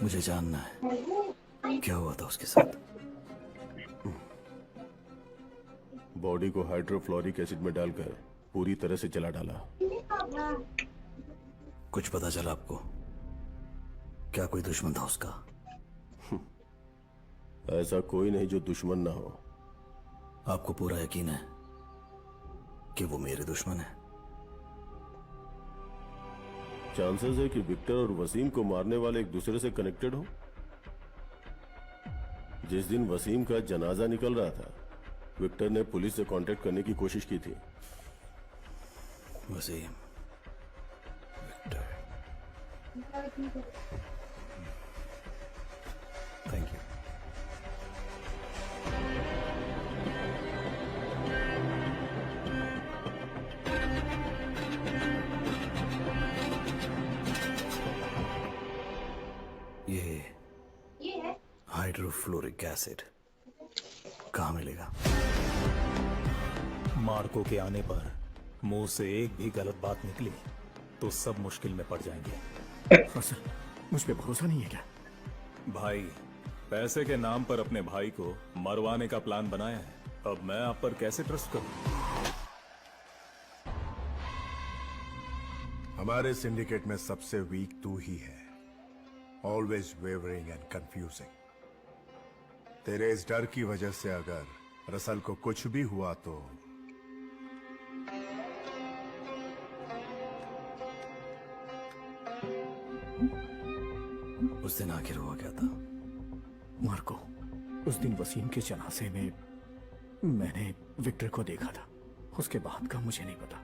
मुझे जानना है क्या हुआ था उसके साथ। बॉडी को हाइड्रोफ्लोरिक एसिड में डालकर पूरी तरह से जला डाला। कुछ पता चला आपको? क्या कोई दुश्मन था उसका? ऐसा कोई नहीं जो दुश्मन ना हो। आपको पूरा यकीन है कि वो मेरे दुश्मन है? चांसेस है कि विक्टर और वसीम को मारने वाले एक दूसरे से कनेक्टेड हो। जिस दिन वसीम का जनाजा निकल रहा था, विक्टर ने पुलिस से कांटेक्ट करने की कोशिश की थी। Wasim, Victor, thank you. ये है हाइड्रोफ्लोरिक एसिड। कहाँ मिलेगा? मार्को के आने पर मुंह से एक भी गलत बात निकली तो सब मुश्किल में पड़ जाएंगे। सर, मुझ पे भरोसा नहीं है क्या? भाई, पैसे के नाम पर अपने भाई को मरवाने का प्लान बनाया है। अब मैं आप पर कैसे ट्रस्ट करूं? हमारे सिंडिकेट में सबसे वीक तू ही है। Always wavering and confusing. तेरे इस डर की वजह से अगर रसल को कुछ भी हुआ तो उस दिन आखिर हुआ क्या था? मार्को, उस दिन वसीम के जनाजे में मैंने विक्टर को देखा था। उसके बाद का मुझे नहीं पता।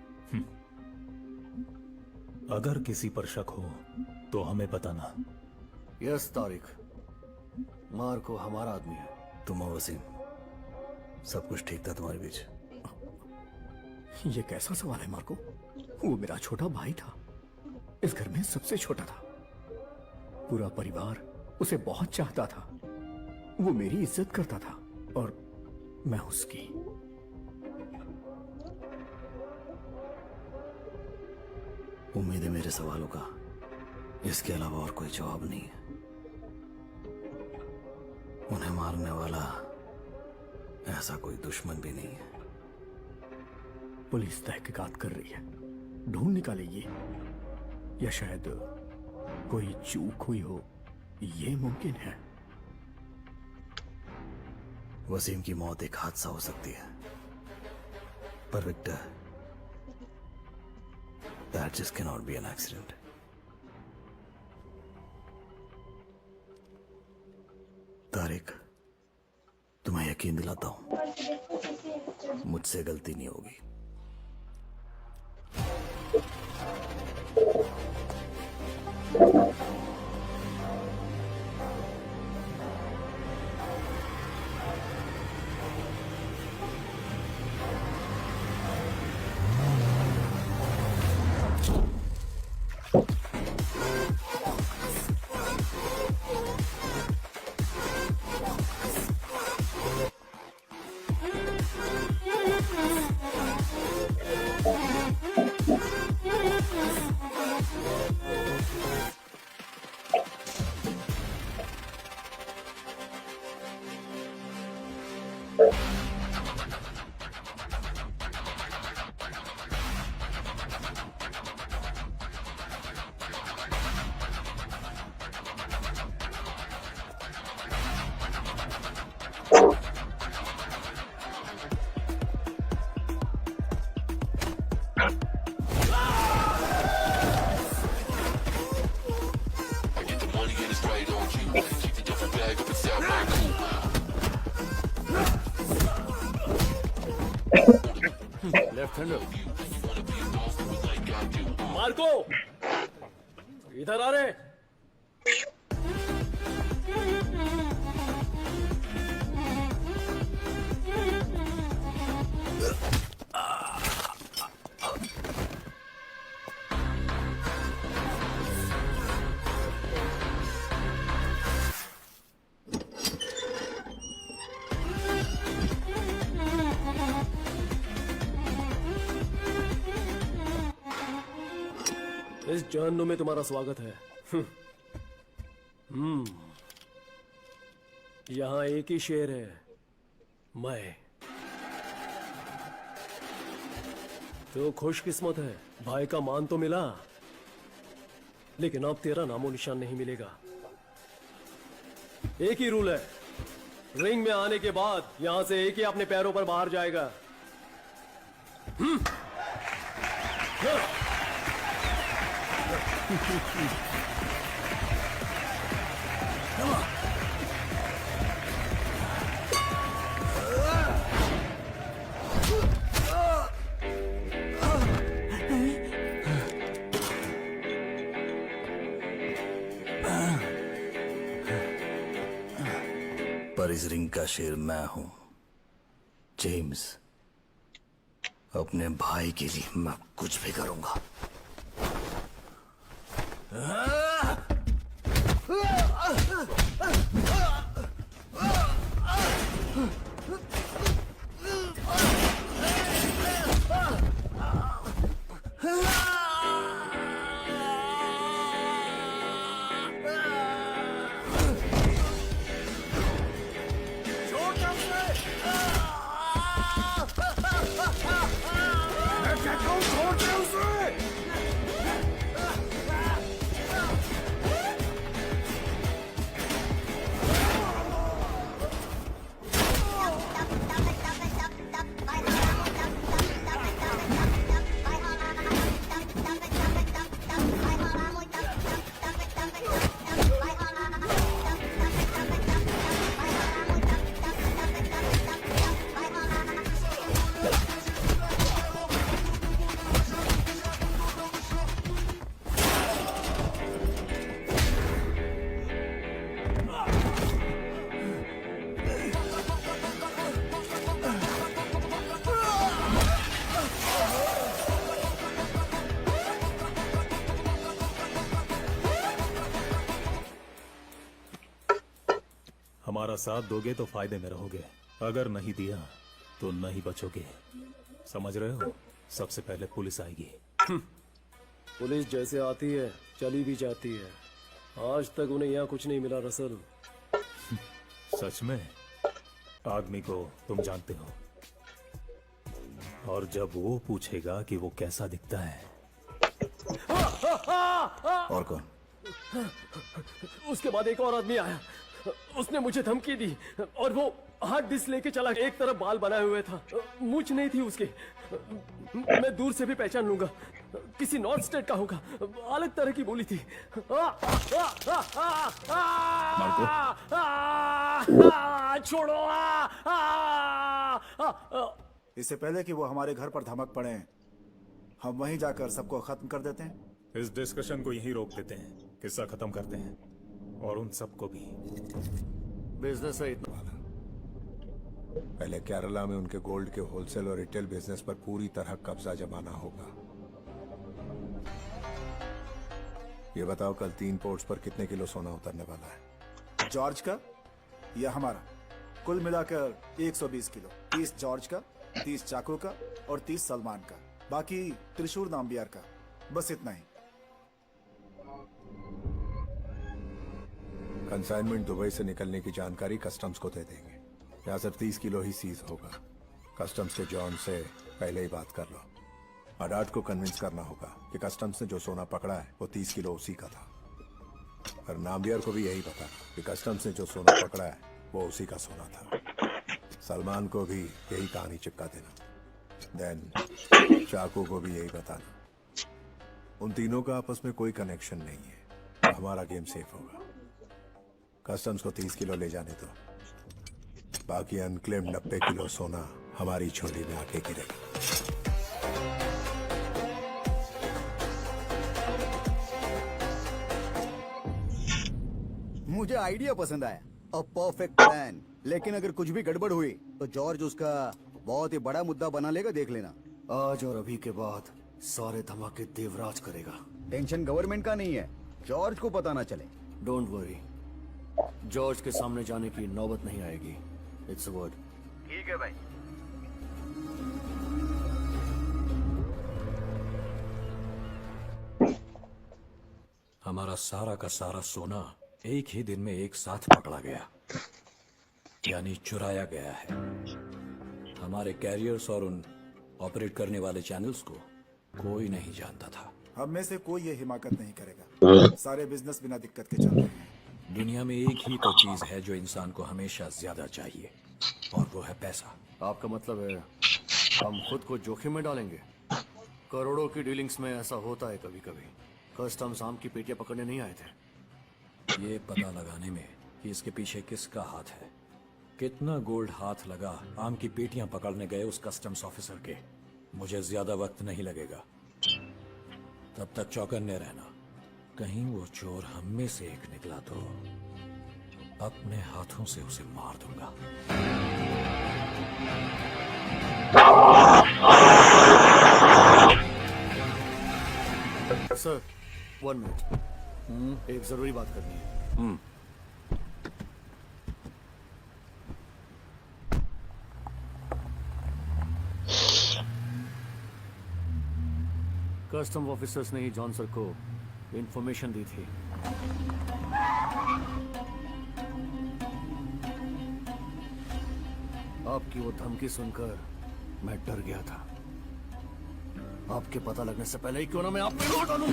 अगर किसी पर शक हो तो हमें बताना। यस तारिक, मार्को हमारा आदमी है। तुम और वसीम, सब कुछ ठीक था तुम्हारे बीच? ये कैसा सवाल है मार्को? वो मेरा छोटा भाई था। इस घर में सबसे छोटा था। पूरा परिवार उसे बहुत चाहता था। वो मेरी इज्जत करता था और मैं उसकी। उम्मीद है मेरे सवालों का इसके अलावा और कोई जवाब नहीं है। उन्हें मारने वाला ऐसा कोई दुश्मन भी नहीं है। पुलिस तहकीकात कर रही है, ढूंढ निकालेगी। या शायद कोई चूक हुई हो, ये मुमकिन है। वसीम की मौत एक हादसा हो सकती है, पर Victor, that just cannot be an accident. Tariq, तुम्हें यकीन दिलाता हूं, मुझसे गलती नहीं होगी। लेफ्ट हैंडर मार्को, इधर आ रहे। इस जहन्नुम में तुम्हारा स्वागत है। यहां एक ही शेर है, मैं। तो खुशकिस्मत है, भाई का मान तो मिला, लेकिन अब तेरा नामो निशान नहीं मिलेगा। एक ही रूल है, रिंग में आने के बाद यहां से एक ही अपने पैरों पर बाहर जाएगा। पर इस रिंग का शेर मैं हूं, जेम्स। अपने भाई के लिए मैं कुछ भी करूंगा। हमारा साथ दोगे तो फायदे में रहोगे, अगर नहीं दिया तो नहीं बचोगे। समझ रहे हो? सबसे पहले पुलिस आएगी। पुलिस जैसे आती है चली भी जाती है। आज तक उन्हें यहाँ कुछ नहीं मिला रसल। सच में? आदमी को तुम जानते हो, और जब वो पूछेगा कि वो कैसा दिखता है। और कौन? उसके बाद एक और आदमी आया, उसने मुझे धमकी दी और वो हार्ड डिस्क लेके चला। एक तरफ बाल बनाए हुए था, मूंछ नहीं थी उसके। मैं दूर से भी पहचान लूंगा, किसी नॉर्थ स्टेट का होगा। अलग तरह की बोली थी। छोड़ो। इससे पहले कि वो हमारे घर पर धमक पड़े, हम वहीं जाकर सबको खत्म कर देते हैं। इस डिस्कशन को यहीं रोक देते हैं, किस्सा खत्म करते हैं, और उन सबको भी। बिजनेस है इतना। पहले केरला में उनके गोल्ड के होलसेल और रिटेल बिजनेस पर पूरी तरह कब्जा जमाना होगा। ये बताओ, कल 3 पोर्ट्स पर कितने किलो सोना उतरने वाला है? जॉर्ज का या हमारा? कुल मिलाकर 120 किलो। 30 जॉर्ज का, 30 चाकू का और 30 सलमान का। बाकी त्रिशूर नाम्बियार का। बस इतना ही। कंसाइनमेंट दुबई से निकलने की जानकारी कस्टम्स को दे देंगे। यहाँ सिर्फ 30 किलो ही सीज होगा। कस्टम्स के जॉन से पहले ही बात कर लो। अडाट को कन्विंस करना होगा कि कस्टम्स ने जो सोना पकड़ा है वो 30 किलो उसी का था। और नाम्बियर को भी यही पता कि कस्टम्स ने जो सोना पकड़ा है वो उसी का सोना था। सलमान को भी यही कहानी चिपका देना। देन चाकू को भी यही बताना। उन तीनों का आपस में कोई कनेक्शन नहीं है, तो हमारा गेम सेफ होगा। कस्टम्स को 30 किलो ले जाने दो, बाकी अनक्लेम्ड 90 किलो सोना हमारी झोली में आके गिरेगा। मुझे आइडिया पसंद आया, अ परफेक्ट प्लान। लेकिन अगर कुछ भी गड़बड़ हुई तो जॉर्ज उसका बहुत ही बड़ा मुद्दा बना लेगा, देख लेना। आज और अभी के बाद सारे धमाके देवराज करेगा। टेंशन गवर्नमेंट का नहीं है, जॉर्ज को पता ना चले। डोंट वरी, जॉर्ज के सामने जाने की नौबत नहीं आएगी। It's a word. ठीक है भाई। हमारा सारा का सारा सोना एक ही दिन में एक साथ पकड़ा गया, यानी चुराया गया है। हमारे कैरियर्स और उन ऑपरेट करने वाले चैनल्स को कोई नहीं जानता था। हम में से कोई ये हिमाकत नहीं करेगा। सारे बिजनेस बिना दिक्कत के चल रहे हैं। दुनिया में एक ही तो चीज है जो इंसान को हमेशा ज्यादा चाहिए, और वो है पैसा। आपका मतलब है हम खुद को जोखिम में डालेंगे? करोड़ों की डीलिंग्स में ऐसा होता है कभी कभी। कस्टम्स आम की पेटियां पकड़ने नहीं आए थे। ये पता लगाने में कि इसके पीछे किसका हाथ है, कितना गोल्ड हाथ लगा आम की पेटियां पकड़ने गए उस कस्टम्स ऑफिसर के, मुझे ज्यादा वक्त नहीं लगेगा। तब तक चौकन्ने रहना, कहीं वो चोर हम में से एक निकला तो अपने हाथों से उसे मार दूंगा। सर 1 मिनट, एक जरूरी बात करनी है। कस्टम ऑफिसर्स ने ही जॉन सर को इंफॉर्मेशन दी थी। आपकी वो धमकी सुनकर मैं डर गया था। आपके पता लगने से पहले ही क्यों ना मैं आप पे लौट डालूं।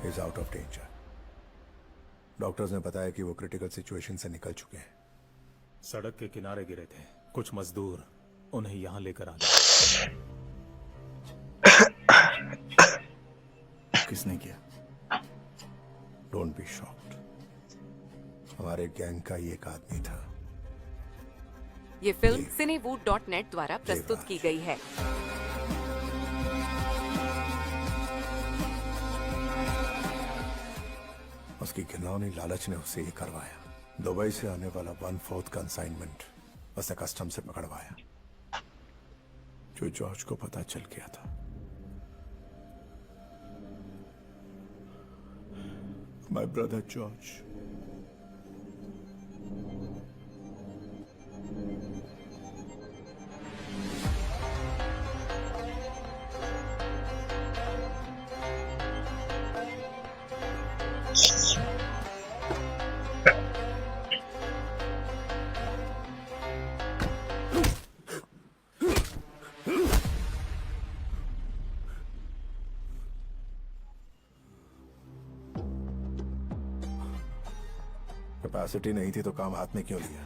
Is out of danger. Doctors ने बताया कि वो क्रिटिकल सिचुएशन से निकल चुके हैं। सड़क के किनारे गिरे थे कुछ मजदूर, उन्हें यहां लेकर आना। किसने किया? डोंट बी शॉक्ड, हमारे गैंग का ही एक आदमी था। ये फिल्म cinewood.net द्वारा प्रस्तुत की गई है। उसकी घिनौनी लालच ने उसे ही करवाया। दुबई से आने वाला 1/4 कंसाइनमेंट उसने कस्टम से पकड़वाया, जो जॉर्ज को पता चल गया था। My brother George. कैपेसिटी नहीं थी तो काम हाथ में क्यों लिया?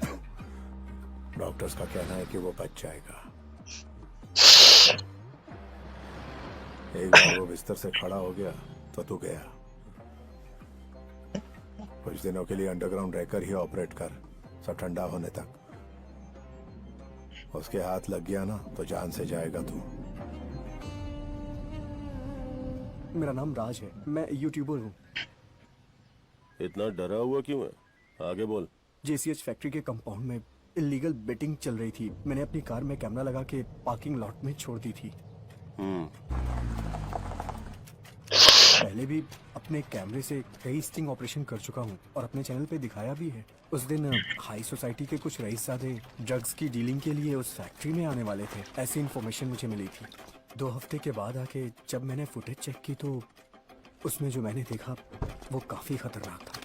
डॉक्टर्स का कहना है कि वो बच जाएगा। एक बार वो बिस्तर से खड़ा हो गया तो तू गया। कुछ दिनों के लिए अंडरग्राउंड रहकर ही ऑपरेट कर, सब ठंडा होने तक। उसके हाथ लग गया ना तो जान से जाएगा तू। मेरा नाम राज है, मैं यूट्यूबर हूँ। इतना डरा हुआ क्यों है? आगे बोल। JCH फैक्ट्री के कंपाउंड में इलीगल बेटिंग चल रही थी। मैंने अपनी कार में कैमरा लगा के पार्किंग लॉट में छोड़ दी थी। पहले भी अपने कैमरे से कई स्टिंग ऑपरेशन कर चुका हूँ और अपने चैनल पे दिखाया भी है। उस दिन हाई सोसाइटी के कुछ रईसजादे ड्रग्स की डीलिंग के लिए उस फैक्ट्री में आने वाले थे, ऐसी इन्फॉर्मेशन मुझे मिली थी। 2 हफ्ते के बाद आके जब मैंने फुटेज चेक की तो उसमें जो मैंने देखा वो काफी खतरनाक था।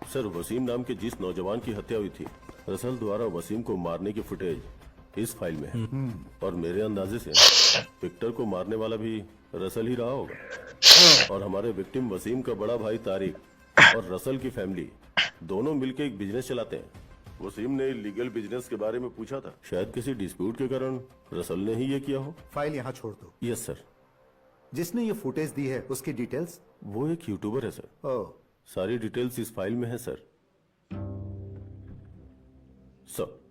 सर, वसीम नाम के जिस नौजवान की हत्या हुई थी, रसल द्वारा वसीम को मारने की फुटेज इस फाइल में है। और मेरे अंदाजे से विक्टर को मारने वाला भी रसल ही रहा होगा। और हमारे विक्टिम वसीम का बड़ा भाई तारिक और रसल की फैमिली दोनों मिलकर एक बिजनेस चलाते हैं। वसीम ने लीगल बिजनेस के बारे में पूछा था, शायद किसी डिस्प्यूट के कारण रसल ने ही ये किया हो। फाइल यहाँ छोड़ दो। Yes sir. जिसने ये फुटेज दी है उसकी डिटेल्स? वो एक यूट्यूबर है सर। ओह, सारी डिटेल्स इस फाइल में है सर। सर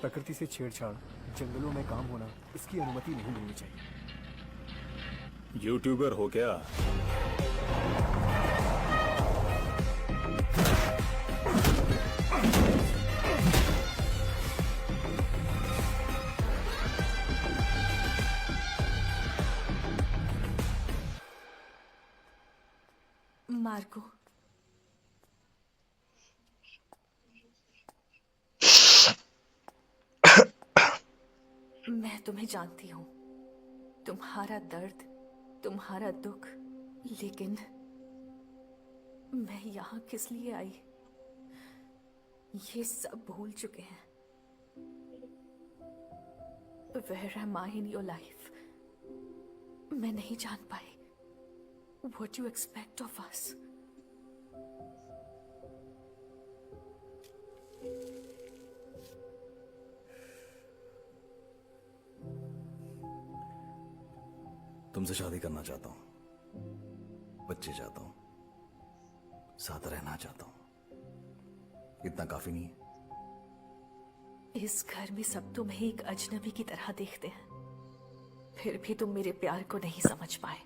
प्रकृति से छेड़छाड़, जंगलों में काम होना, इसकी अनुमति नहीं मिलनी चाहिए। यूट्यूबर हो क्या? मार्को, मैं तुम्हें जानती हूँ, तुम्हारा दर्द, तुम्हारा दुख, लेकिन मैं यहाँ किस लिए आई ये सब भूल चुके हैं। Where am I in your life? मैं नहीं जान पाई what you expect of us. तुमसे शादी करना चाहता हूं, बच्चे चाहता हूं, साथ रहना चाहता हूं। इतना काफी नहीं है? इस घर में सब तुम्हें एक अजनबी की तरह देखते हैं, फिर भी तुम मेरे प्यार को नहीं समझ पाए।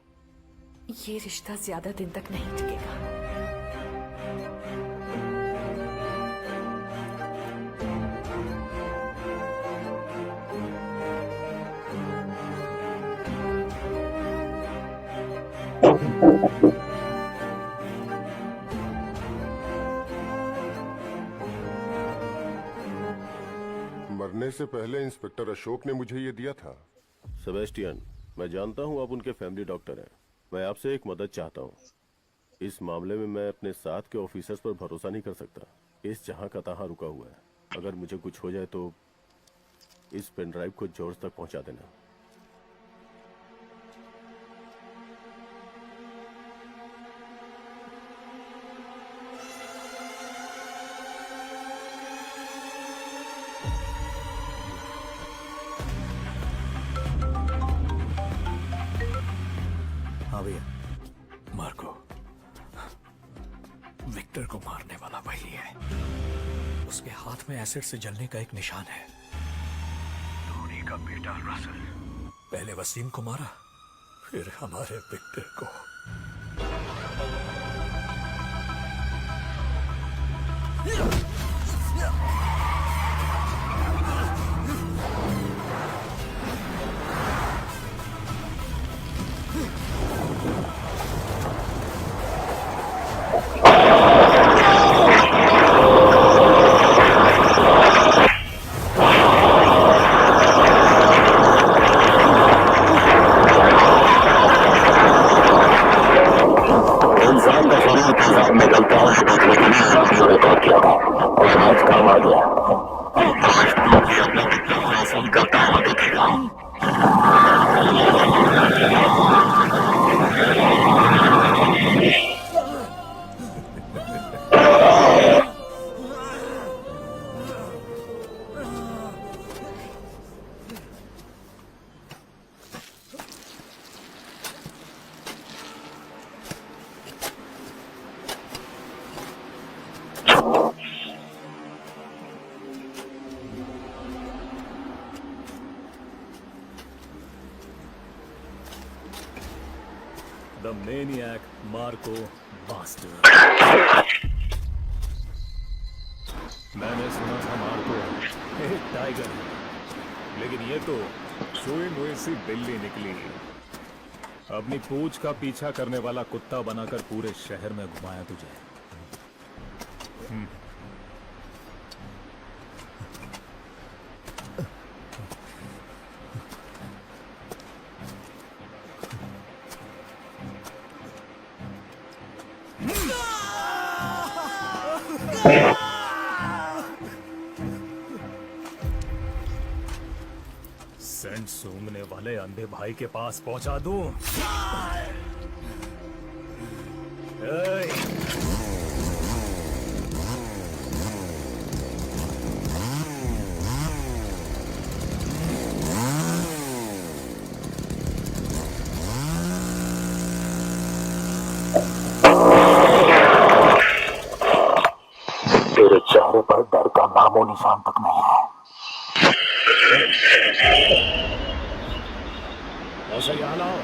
ये रिश्ता ज्यादा दिन तक नहीं टिकेगा। मरने से पहले इंस्पेक्टर अशोक ने मुझे ये दिया था। सेबेस्टियन, मैं जानता हूं आप उनके फैमिली डॉक्टर हैं। मैं आपसे एक मदद चाहता हूं। इस मामले में मैं अपने साथ के ऑफिसर्स पर भरोसा नहीं कर सकता। केस जहां का तहां रुका हुआ है। अगर मुझे कुछ हो जाए तो इस पेन ड्राइव को जॉर्ज तक पहुंचा देना। हाँ भैया। मार्को, विक्टर को मारने वाला वही है। उसके हाथ में एसिड से जलने का एक निशान है। धोनी का बेटा रसल पहले वसीम को मारा, फिर हमारे विक्टर को। The maniac Marco Bastard. मैंने सुना था मार्को एक टाइगर है, लेकिन ये तो सोई मुई सी बिल्ली निकली। अपनी पूंछ का पीछा करने वाला कुत्ता बनाकर पूरे शहर में घुमाया तुझे। सेंट सूंघने वाले अंधे भाई के पास पहुंचा दूं। ए! तेरे चेहरे पर डर का नामो निशान तक नहीं है। ऐसा ही हाल आओ।